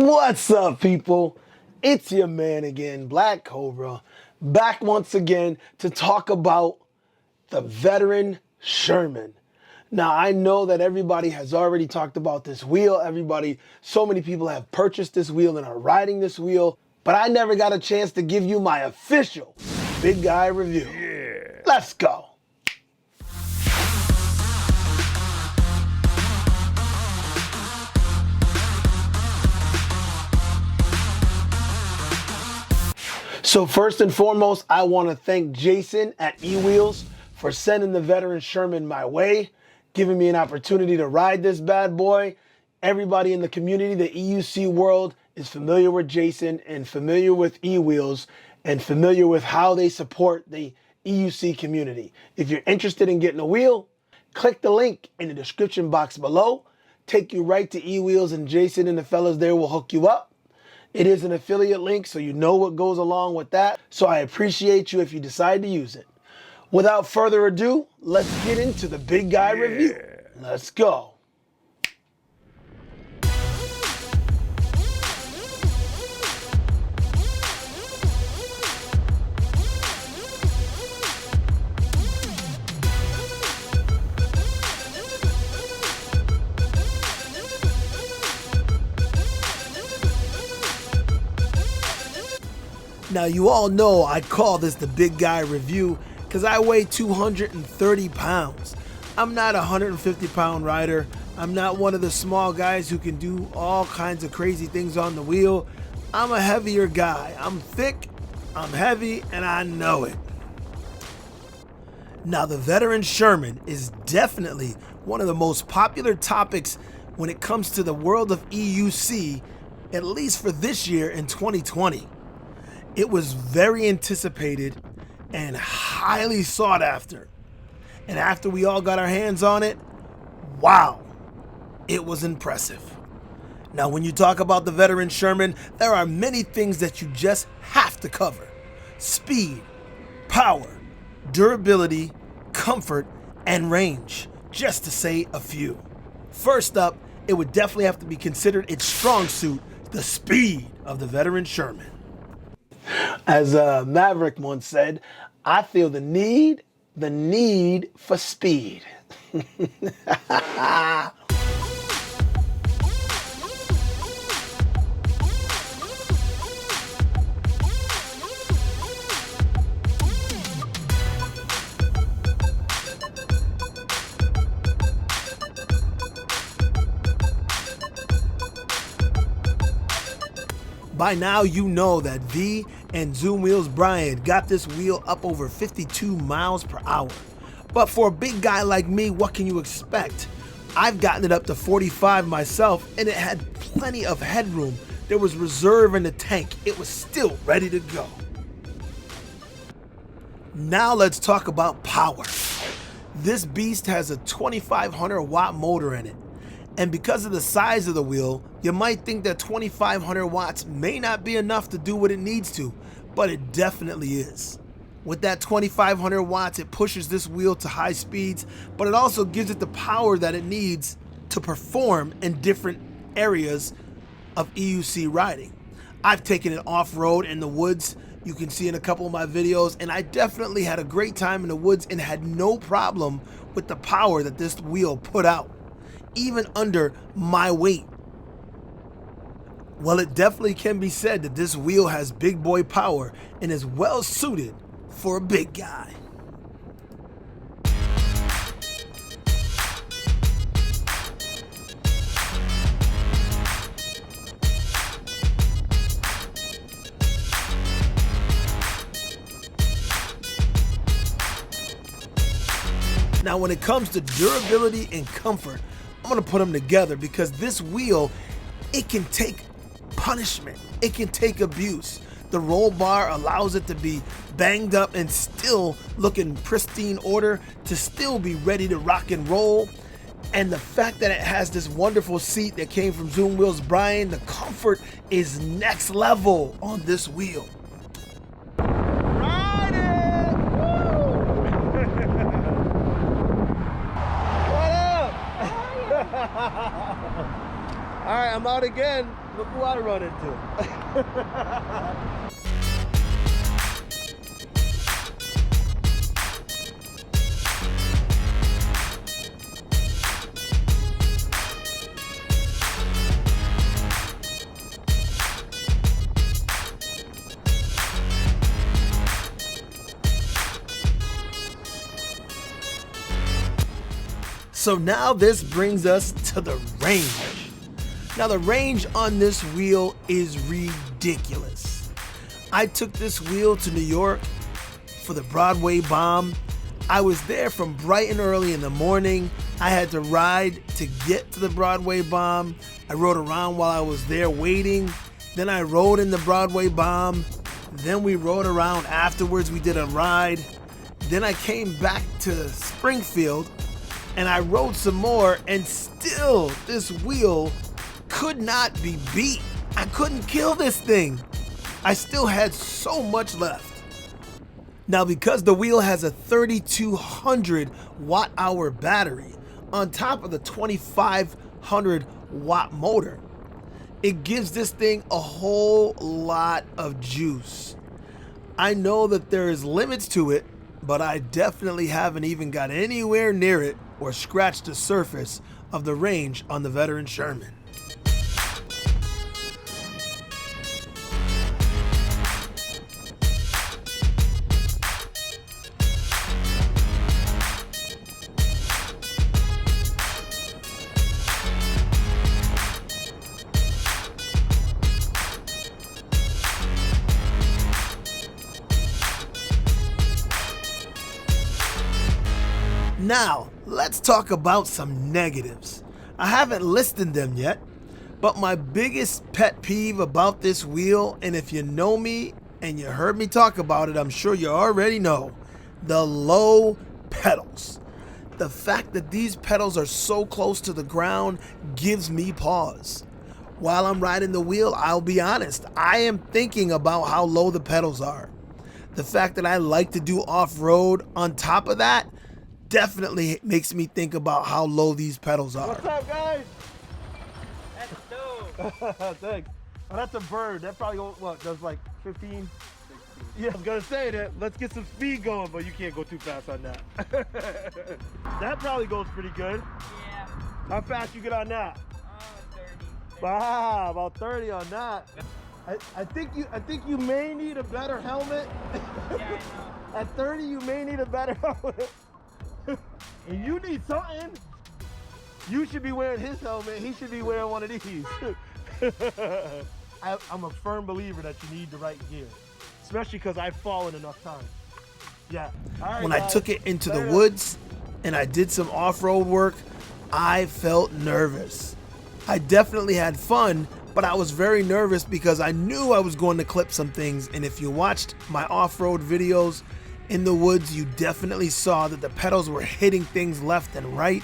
What's up, people? It's your man again, Black Cobra, back once again to talk about the veteran Sherman. Now, I know that everybody has already talked about this wheel. So many people have purchased this wheel and are riding this wheel, but I never got a chance to give you my official Big Guy review. Yeah. Let's go. So first and foremost, I want to thank Jason at eWheels for sending the veteran Sherman my way, giving me an opportunity to ride this bad boy. Everybody in the community, the EUC world, is familiar with Jason and familiar with eWheels and familiar with how they support the EUC community. If you're interested in getting a wheel, click the link in the description box below. Take you right to eWheels, and Jason and the fellas there will hook you up. It is an affiliate link, so you know what goes along with that. So I appreciate you if you decide to use it. Without further ado, let's get into the Big Guy review. Let's go. Now, you all know I call this the Big Guy review because I weigh 230 pounds. I'm not a 150-pound rider. I'm not one of the small guys who can do all kinds of crazy things on the wheel. I'm a heavier guy. I'm thick, I'm heavy, and I know it. Now, the veteran Sherman is definitely one of the most popular topics when it comes to the world of EUC, at least for this year in 2020. It was very anticipated and highly sought after. And after we all got our hands on it, wow, it was impressive. Now, when you talk about the veteran Sherman, there are many things that you just have to cover. Speed, power, durability, comfort, and range, just to say a few. First up, it would definitely have to be considered its strong suit, the speed of the veteran Sherman. As Maverick once said, I feel the need for speed. By now, you know that V and Zoom Wheels Brian got this wheel up over 52 miles per hour. But for a big guy like me, what can you expect? I've gotten it up to 45 myself, and it had plenty of headroom. There was reserve in the tank. It was still ready to go. Now let's talk about power. This beast has a 2500 watt motor in it. And because of the size of the wheel, you might think that 2500 watts may not be enough to do what it needs to, but it definitely is. With that 2500 watts, it pushes this wheel to high speeds, but it also gives it the power that it needs to perform in different areas of EUC riding. I've taken it off-road in the woods. You can see in a couple of my videos, and I definitely had a great time in the woods and had no problem with the power that this wheel put out, even under my weight. Well, it definitely can be said that this wheel has big boy power and is well suited for a big guy. Now, when it comes to durability and comfort, I'm gonna put them together because this wheel, it can take punishment, it can take abuse. The roll bar allows it to be banged up and still look in pristine order, to still be ready to rock and roll. And the fact that it has this wonderful seat that came from Zoom Wheels Brian, the comfort is next level on this wheel. Ride it! Woo! What up? All right, I'm out again. Look who I run into. So now this brings us to the range. Now the range on this wheel is ridiculous. I took this wheel to New York for the Broadway Bomb. I was there from bright and early in the morning. I had to ride to get to the Broadway Bomb. I rode around while I was there waiting. Then I rode in the Broadway Bomb. Then we rode around afterwards. We did a ride. Then I came back to Springfield and I rode some more, and still this wheel could not be beat. I couldn't kill this thing. I still had so much left. Now, because the wheel has a 3200 watt hour battery on top of the 2500 watt motor, it gives this thing a whole lot of juice. I know that there is limits to it, but I definitely haven't even got anywhere near it or scratched the surface of the range on the veteran Sherman. Now, let's talk about some negatives. I haven't listed them yet, but my biggest pet peeve about this wheel, and if you know me and you heard me talk about it, I'm sure you already know, the low pedals. The fact that these pedals are so close to the ground gives me pause. While I'm riding the wheel, I'll be honest, I am thinking about how low the pedals are. The fact that I like to do off-road on top of that definitely makes me think about how low these pedals are. What's up, guys? That's dope. Thanks. Oh, that's a bird. That probably does like 15? 16. Yeah, I was gonna say that. Let's get some speed going, but you can't go too fast on that. That probably goes pretty good. Yeah. How fast you get on that? 30. Wow, about 30 on that. I think you may need a better helmet. Yeah, I know. At 30, you may need a better helmet. And you need something. You should be wearing his helmet. He should be wearing one of these. I'm a firm believer that you need the right gear, especially because I've fallen enough times. Yeah. All right, When guys. I took it into the woods and I did some off-road work, I felt nervous. I definitely had fun, but I was very nervous because I knew I was going to clip some things. And if you watched my off-road videos in the woods, you definitely saw that the pedals were hitting things left and right.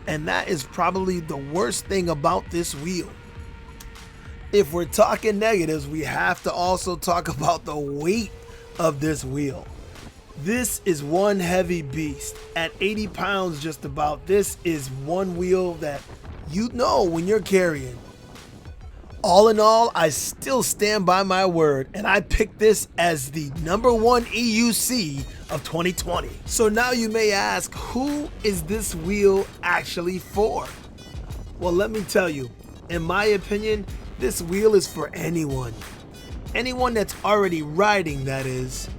And that is probably the worst thing about this wheel. If we're talking negatives, we have to also talk about the weight of this wheel. This is one heavy beast. At 80 pounds just about, this is one wheel that you know when you're carrying. All in all, I still stand by my word, and I picked this as the #1 EUC of 2020. So now you may ask, who is this wheel actually for? Well, let me tell you, in my opinion, this wheel is for anyone. Anyone that's already riding, that is.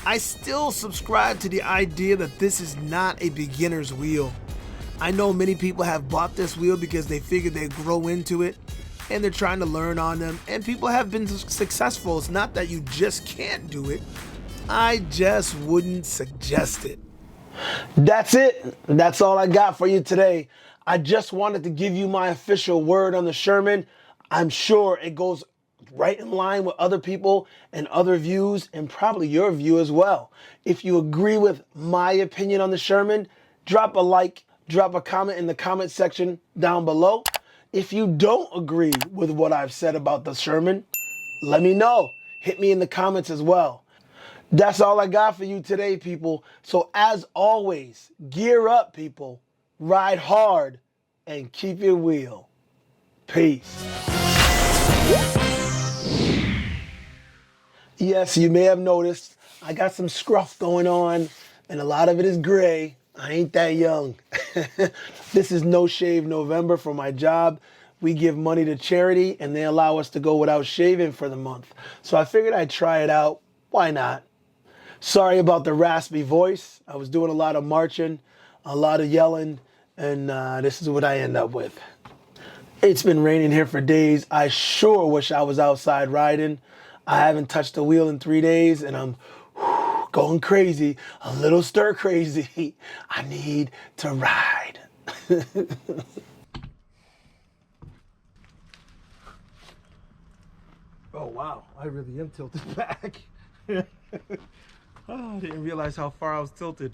I still subscribe to the idea that this is not a beginner's wheel. I know many people have bought this wheel because they figure they grow into it and they're trying to learn on them, and people have been successful. It's not that you just can't do it. I just wouldn't suggest it. That's it. That's all I got for you today. I just wanted to give you my official word on the Sherman. I'm sure it goes right in line with other people and other views, and probably your view as well. If you agree with my opinion on the Sherman, drop a like, drop a comment in the comment section down below. If you don't agree with what I've said about the Sherman, let me know. Hit me in the comments as well. That's all I got for you today, people. So as always, gear up, people. Ride hard and keep it real. Peace. Yes, you may have noticed I got some scruff going on, and a lot of it is gray. I ain't that young. This is No Shave November for my job. We give money to charity, and they allow us to go without shaving for the month. So I figured I'd try it out. Why not? Sorry about the raspy voice. I was doing a lot of marching, a lot of yelling, and this is what I end up with. It's been raining here for days. I sure wish I was outside riding. I haven't touched a wheel in 3 days, and I'm going crazy, a little stir crazy. I need to ride. Oh wow, I really am tilted back. Oh, I didn't realize how far I was tilted.